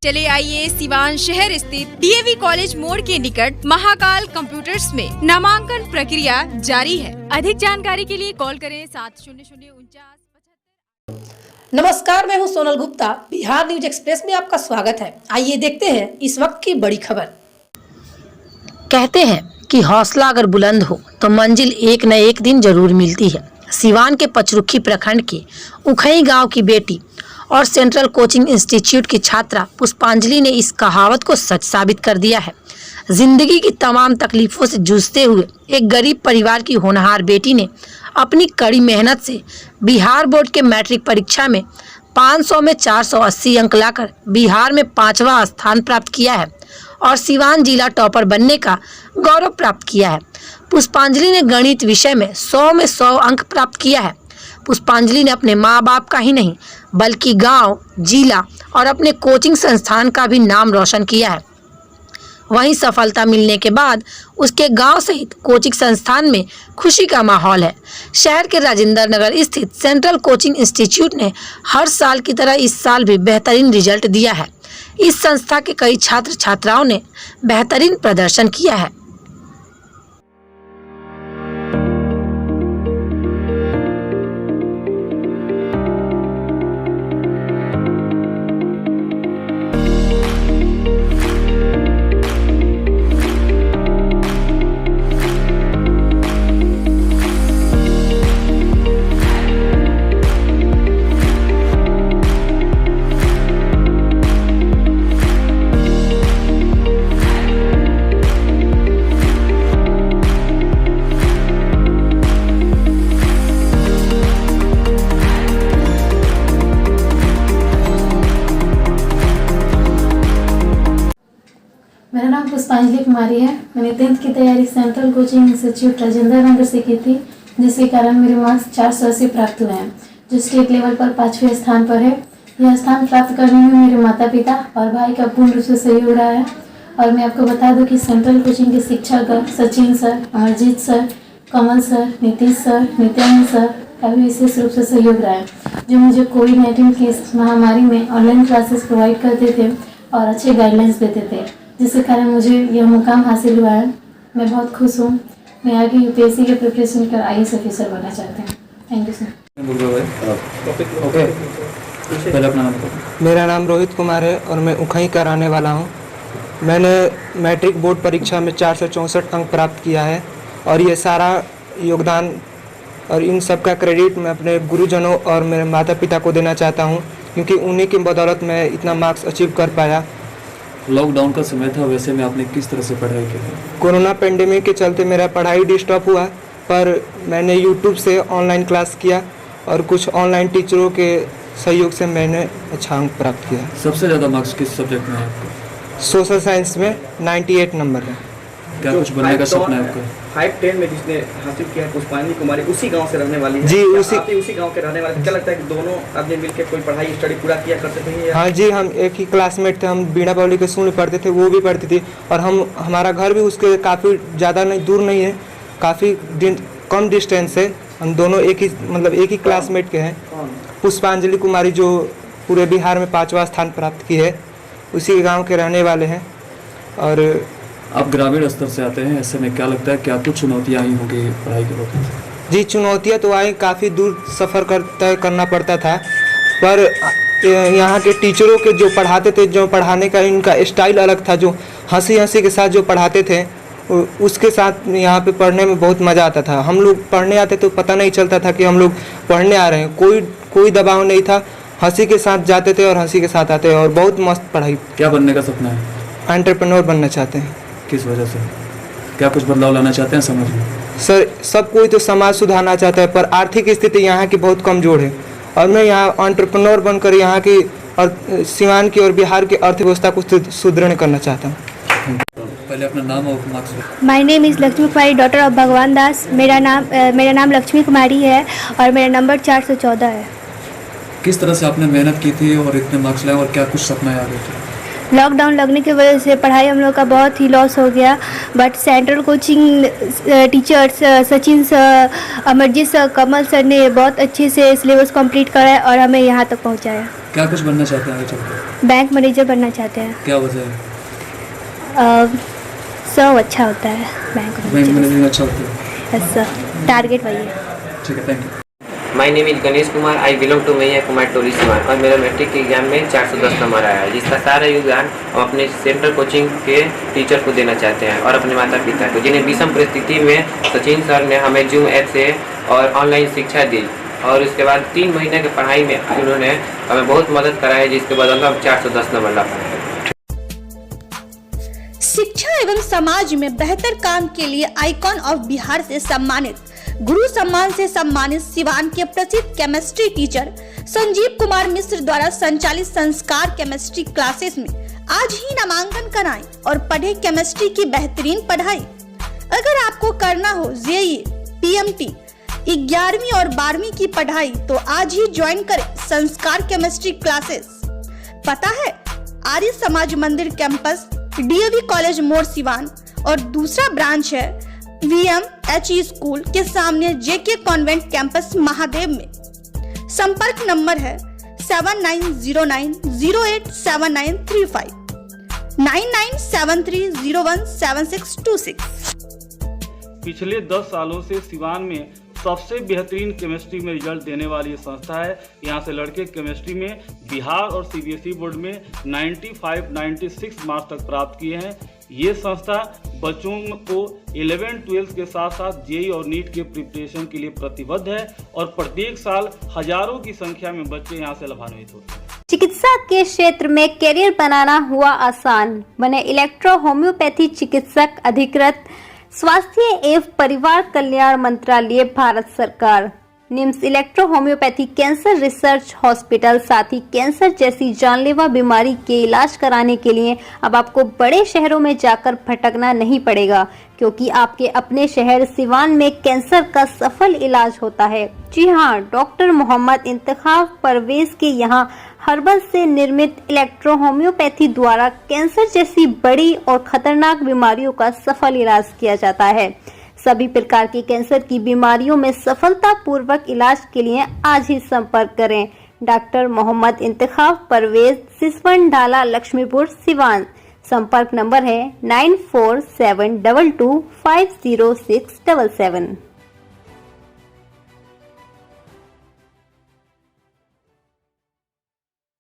चले आइए सिवान शहर स्थित डीएवी कॉलेज मोड़ के निकट महाकाल कंप्यूटर्स में नामांकन प्रक्रिया जारी है। अधिक जानकारी के लिए कॉल करें 70049। नमस्कार, मैं हूं सोनल गुप्ता। बिहार न्यूज एक्सप्रेस में आपका स्वागत है। आइए देखते हैं इस वक्त की बड़ी खबर। कहते हैं कि हौसला अगर बुलंद हो तो मंजिल एक न एक दिन जरूर मिलती है। सिवान के पचरुखी प्रखंड के उखई गांव की बेटी और सेंट्रल कोचिंग इंस्टीट्यूट की छात्रा पुष्पांजलि ने इस कहावत को सच साबित कर दिया है। जिंदगी की तमाम तकलीफों से जूझते हुए एक गरीब परिवार की होनहार बेटी ने अपनी कड़ी मेहनत से बिहार बोर्ड के मैट्रिक परीक्षा में 500 में 480 अंक लाकर बिहार में 5वां स्थान प्राप्त किया है और सिवान जिला टॉपर बनने का गौरव प्राप्त किया है। पुष्पांजलि ने गणित विषय में 100 में 100 अंक प्राप्त किया है। पुष्पांजलि ने अपने माँ बाप का ही नहीं बल्कि गांव, जिला और अपने कोचिंग संस्थान का भी नाम रोशन किया है। वहीं सफलता मिलने के बाद उसके गांव सहित कोचिंग संस्थान में खुशी का माहौल है। शहर के राजेंद्र नगर स्थित सेंट्रल कोचिंग इंस्टीट्यूट ने हर साल की तरह इस साल भी बेहतरीन रिजल्ट दिया है। इस संस्था के कई छात्र छात्राओं ने बेहतरीन प्रदर्शन किया है। मेरा नाम पुष्पांजलि कुमारी है। मैंने 10th की तैयारी central coaching institute Rajendra Nagar से की थी, जिसके कारण मेरे मार्क्स 480 प्राप्त हुए हैं, जो स्टेट लेवल पर 5वें स्थान पर है। यह स्थान प्राप्त करने में मेरे माता पिता और भाई का पूर्ण रूप से सहयोग रहा है। और मैं आपको बता दूं कि सेंट्रल कोचिंग के शिक्षक Sachin sir, Amarjeet sir, Kamal sir, Nitish sir, Nityanand sir का भी विशेष रूप से सहयोग रहा है, जो मुझे कोविड-19 की इस महामारी में ऑनलाइन क्लासेस प्रोवाइड करते थे और अच्छे गाइडलाइंस देते थे, जिसके कारण मुझे यह मुकाम हासिल हुआ है। मैं बहुत खुश हूँ। मैं आगे यूपीएससी के प्रिपरेशन कर IAS ऑफिसर बनना चाहती हूँ। Thank you sir. मेरा नाम रोहित कुमार है और मैं उखई का रहने वाला हूँ। मैंने मैट्रिक बोर्ड परीक्षा में 464 अंक प्राप्त किया है और ये सारा योगदान और इन सब का क्रेडिट मैं अपने गुरुजनों और मेरे माता पिता को देना चाहता हूँ, क्योंकि उन्हीं की बदौलत मैं इतना मार्क्स अचीव कर पाया। लॉकडाउन का समय था, वैसे में आपने किस तरह से पढ़ाई की? कोरोना पेंडेमिक के चलते मेरा पढ़ाई डिस्टर्ब हुआ, पर मैंने यूट्यूब से ऑनलाइन क्लास किया और कुछ ऑनलाइन टीचरों के सहयोग से मैंने अच्छा अंक प्राप्त किया। सबसे ज़्यादा मार्क्स किस सब्जेक्ट में है आपको? सोशल साइंस में 98 नंबर है। क्या कुछ बनने का सपना है आपका? 5-10 में जिसने हासिल किया है पुष्पांजलि कुमारी, उसी गांव से रहने वाली है। जी, उसी गांव के रहने वाले। क्या लगता है कि दोनों आदमी मिलकर कोई पढ़ाई स्टडी पूरा किया करते थे? हाँ जी, हम एक ही क्लासमेट थे। हम बीणा पब्लिक स्कूल में पढ़ते थे, वो भी पढ़ती थी और हमारा घर भी उसके काफ़ी ज़्यादा नहीं दूर नहीं है, काफ़ी कम डिस्टेंस है। हम दोनों एक ही क्लासमेट के हैं। पुष्पांजलि कुमारी जो पूरे बिहार में 5वां स्थान प्राप्त की है, उसी गाँव के रहने वाले हैं। और आप ग्रामीण स्तर से आते हैं, ऐसे में क्या लगता है क्या कुछ चुनौतियाँ आई होंगी पढ़ाई के वक्त? जी, चुनौतियाँ तो आई, काफ़ी दूर सफ़र तय करना पड़ता था, पर यहाँ के टीचरों के जो पढ़ाते थे, जो पढ़ाने का इनका स्टाइल अलग था, जो हंसी के साथ जो पढ़ाते थे, उसके साथ यहाँ पे पढ़ने में बहुत मज़ा आता था। हम लोग पढ़ने आते तो पता नहीं चलता था कि हम लोग पढ़ने आ रहे हैं। कोई दबाव नहीं था, हंसी के साथ जाते थे और हंसी के साथ आते और बहुत मस्त पढ़ाई। क्या बनने का सपना है? एंटरप्रेन्योर बनना चाहते हैं। किस वजह से? क्या कुछ बदलाव लाना चाहते हैं समाज में? सर, सब कोई तो समाज सुधारना चाहता है, पर आर्थिक स्थिति यहाँ की बहुत कमज़ोर है और मैं यहाँ एंटरप्रेन्योर बनकर यहाँ की और सिवान की और बिहार की अर्थव्यवस्था को सुदृढ़ करना चाहता हूँ। पहले अपना नाम और marks. My name is Lakshmi Kumari, daughter of भगवान दास। मेरा नाम लक्ष्मी कुमारी है और मेरा नंबर 414 है। किस तरह से आपने मेहनत की थी और इतने मार्क्स लाए और क्या कुछ सपना है आगे? लॉकडाउन लगने की वजह से पढ़ाई हम लोग का बहुत ही लॉस हो गया, but central coaching teachers Sachin sir, Amarjeet sir, Kamal sir ने बहुत अच्छे से सिलेबस कंप्लीट कराया और हमें यहाँ तक पहुँचाया। क्या कुछ बनना चाहते हैं आगे चलकर? बैंक मैनेजर बनना चाहते हैं। क्या वजह है? सब अच्छा होता है बैंक मैनेजमेंट अच्छा होता है। सर टारगेट वही है। ठीक है, thank you. My name is Ganesh Kumar, I belong to मैया कुमार टोरी सिवान और मेरा मैट्रिक के एग्जाम में 410 नंबर आया है, जिसका सारा योगदान हम अपने सेंट्रल कोचिंग के टीचर को देना चाहते हैं और अपने माता पिता को, जिन्हें विषम परिस्थिति में सचिन सर ने हमें जूम ऐप से और ऑनलाइन शिक्षा दी और उसके बाद 3 महीने की पढ़ाई में उन्होंने हमें बहुत मदद कराई, जिसके बदौलत हम 410 नंबर ला पाए। शिक्षा एवं समाज में बेहतर काम के लिए आइकॉन ऑफ बिहार से सम्मानित, गुरु सम्मान से सम्मानित सिवान के प्रसिद्ध केमिस्ट्री टीचर संजीव कुमार मिश्र द्वारा संचालित संस्कार केमिस्ट्री क्लासेस में आज ही नामांकन कराएं और पढ़े केमिस्ट्री की बेहतरीन पढ़ाई। अगर आपको करना हो जेईई, पीएमटी, 11वीं और 12वीं की पढ़ाई तो आज ही ज्वाइन करें संस्कार केमिस्ट्री क्लासेस। पता है आर्य समाज मंदिर कैंपस, डीएवी कॉलेज मोड़ सिवान और दूसरा ब्रांच है VMHE स्कूल के सामने जेके कॉन्वेंट कैंपस महादेव में। संपर्क नंबर है 7909087935 9973017626। पिछले 10 सालों से सिवान में सबसे बेहतरीन केमिस्ट्री में रिजल्ट देने वाली संस्था है। यहाँ से लड़के केमिस्ट्री में बिहार और CBSE बोर्ड में 95-96 मार्क्स तक प्राप्त किए हैं। ये संस्था बच्चों को 11-12 के साथ साथ जेईई और नीट के प्रिपरेशन के लिए प्रतिबद्ध है और प्रत्येक साल हजारों की संख्या में बच्चे यहाँ से लाभान्वित होते हैं। चिकित्सा के क्षेत्र में करियर बनाना हुआ आसान, बने इलेक्ट्रो होम्योपैथी चिकित्सक अधिकृत, स्वास्थ्य एवं परिवार कल्याण मंत्रालय, भारत सरकार। NIMS electro homeopathy cancer research hospital, साथ ही कैंसर जैसी जानलेवा बीमारी के इलाज कराने के लिए अब आपको बड़े शहरों में जाकर भटकना नहीं पड़ेगा, क्योंकि आपके अपने शहर सिवान में कैंसर का सफल इलाज होता है। जी हाँ, डॉक्टर मोहम्मद इंतखाब परवेज के यहाँ हर्बल से निर्मित इलेक्ट्रो होम्योपैथी द्वारा कैंसर जैसी बड़ी और खतरनाक बीमारियों का सफल इलाज किया जाता है। सभी प्रकार की कैंसर की बीमारियों में सफलतापूर्वक इलाज के लिए आज ही संपर्क करें। डॉक्टर मोहम्मद इंतखाब परवेज, सिसवन ढाला, लक्ष्मीपुर, सिवान। संपर्क नंबर है 9472250677।